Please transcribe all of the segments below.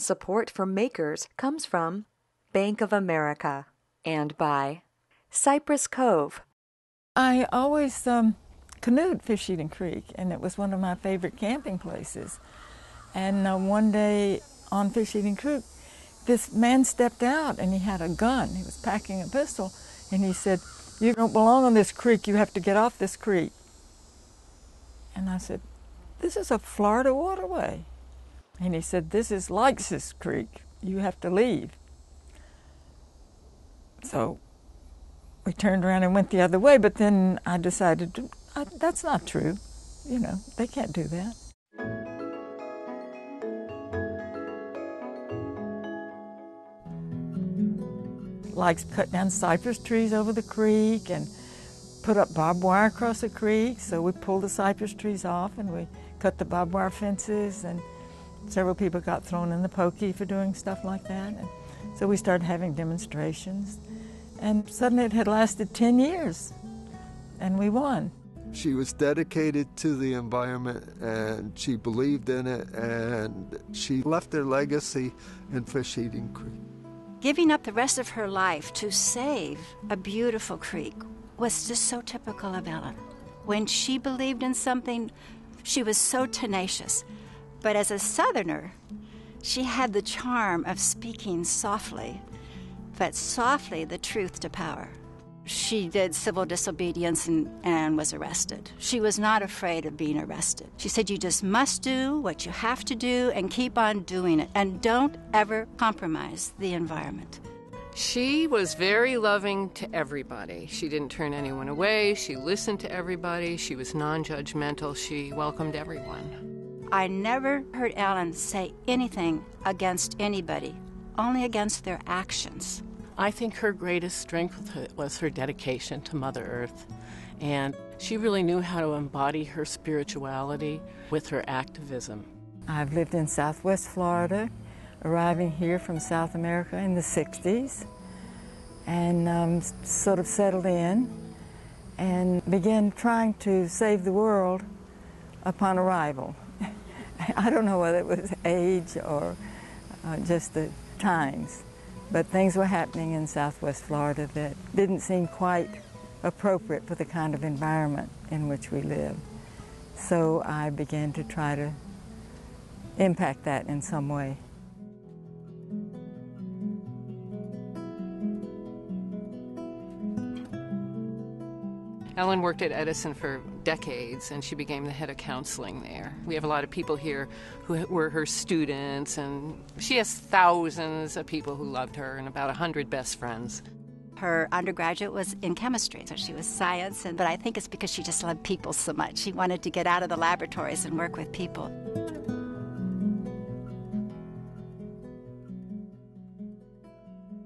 Support for makers comes from Bank of America and by Cypress Cove. I always canoed Fish Eating Creek, and it was one of my favorite camping places. And one day on Fish Eating Creek, this man stepped out and he had a gun. He was packing a pistol, and he said, "You don't belong on this creek. You have to get off this creek." And I said, "This is a Florida waterway." And he said, "This is Leixus Creek. You have to leave." So we turned around and went the other way, but then I decided, that's not true. You know, they can't do that. Like cut down cypress trees over the creek and put up barbed wire across the creek. So we pulled the cypress trees off and we cut the barbed wire fences, and several people got thrown in the pokey for doing stuff like that. And so we started having demonstrations, and suddenly it had lasted 10 years, and we won. She was dedicated to the environment, and she believed in it, and she left her legacy in Fish Eating Creek. Giving up the rest of her life to save a beautiful creek was just so typical of Ellen. When she believed in something, she was so tenacious. But as a Southerner, she had the charm of speaking softly, but softly the truth to power. She did civil disobedience and was arrested. She was not afraid of being arrested. She said, "You just must do what you have to do and keep on doing it, and don't ever compromise the environment." She was very loving to everybody. She didn't turn anyone away. She listened to everybody. She was non-judgmental. She welcomed everyone. I never heard Ellen say anything against anybody, only against their actions. I think her greatest strength was her dedication to Mother Earth, and she really knew how to embody her spirituality with her activism. I've lived in Southwest Florida, arriving here from South America in the 60s, and sort of settled in and began trying to save the world upon arrival. I don't know whether it was age or just the times, but things were happening in Southwest Florida that didn't seem quite appropriate for the kind of environment in which we live. So I began to try to impact that in some way. Ellen worked at Edison for decades, and she became the head of counseling there. We have a lot of people here who were her students, and she has thousands of people who loved her and about 100 best friends. Her undergraduate was in chemistry, so she was science, but I think it's because she just loved people so much. She wanted to get out of the laboratories and work with people.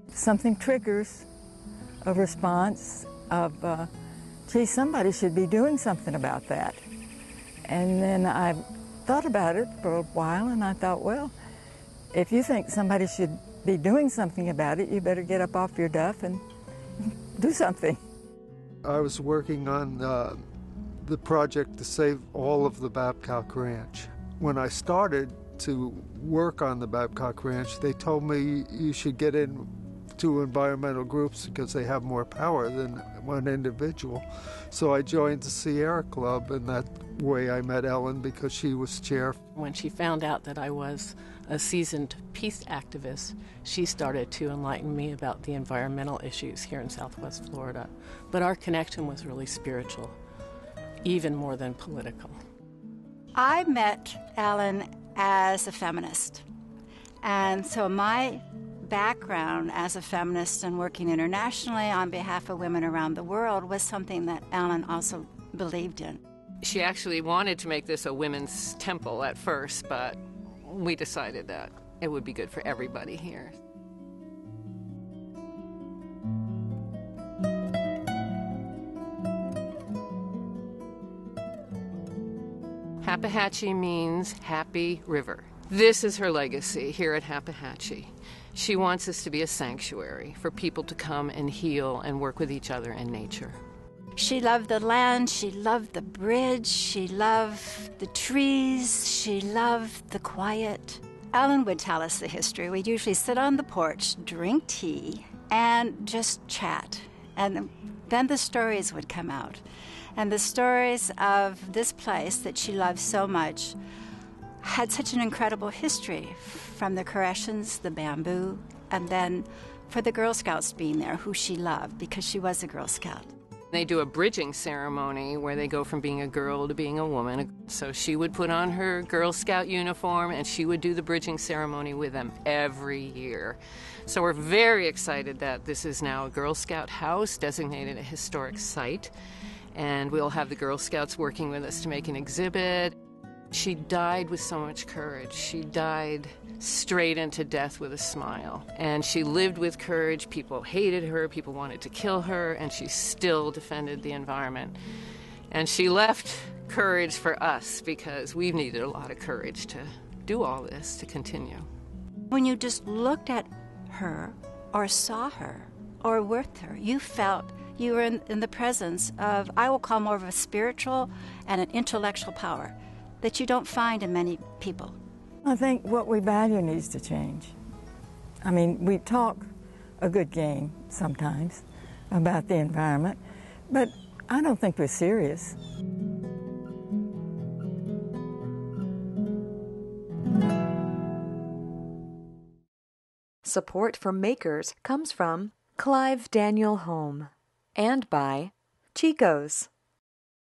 Something triggers a response of, gee, somebody should be doing something about that. And then I thought about it for a while, and I thought, well, if you think somebody should be doing something about it, you better get up off your duff and do something. I was working on the project to save all of the Babcock Ranch. When I started to work on the Babcock Ranch, they told me you should get in to environmental groups because they have more power than one individual. So I joined the Sierra Club, and that way I met Ellen because she was chair. When she found out that I was a seasoned peace activist, she started to enlighten me about the environmental issues here in Southwest Florida. But our connection was really spiritual, even more than political. I met Ellen as a feminist, and so my background as a feminist and working internationally on behalf of women around the world was something that Ellen also believed in. She actually wanted to make this a women's temple at first, but we decided that it would be good for everybody here. Happehatchee means happy river. This is her legacy here at Happehatchee. She wants us to be a sanctuary for people to come and heal and work with each other in nature. She loved the land, she loved the bridge, she loved the trees, she loved the quiet. Ellen would tell us the history. We'd usually sit on the porch, drink tea, and just chat. And then the stories would come out. And the stories of this place that she loved so much had such an incredible history, from the Koreshans, the bamboo, and then for the Girl Scouts being there, who she loved because she was a Girl Scout. They do a bridging ceremony where they go from being a girl to being a woman. So she would put on her Girl Scout uniform and she would do the bridging ceremony with them every year. So we're very excited that this is now a Girl Scout house, designated a historic site. And we'll have the Girl Scouts working with us to make an exhibit. She died with so much courage. She died straight into death with a smile. And she lived with courage. People hated her, people wanted to kill her, and she still defended the environment. And she left courage for us because we've needed a lot of courage to do all this, to continue. When you just looked at her or saw her or with her, you felt you were in the presence of, I will call more of a spiritual and an intellectual power that you don't find in many people. I think what we value needs to change. I mean, we talk a good game sometimes about the environment, but I don't think we're serious. Support for Makers comes from Clive Daniel Home and by Chico's.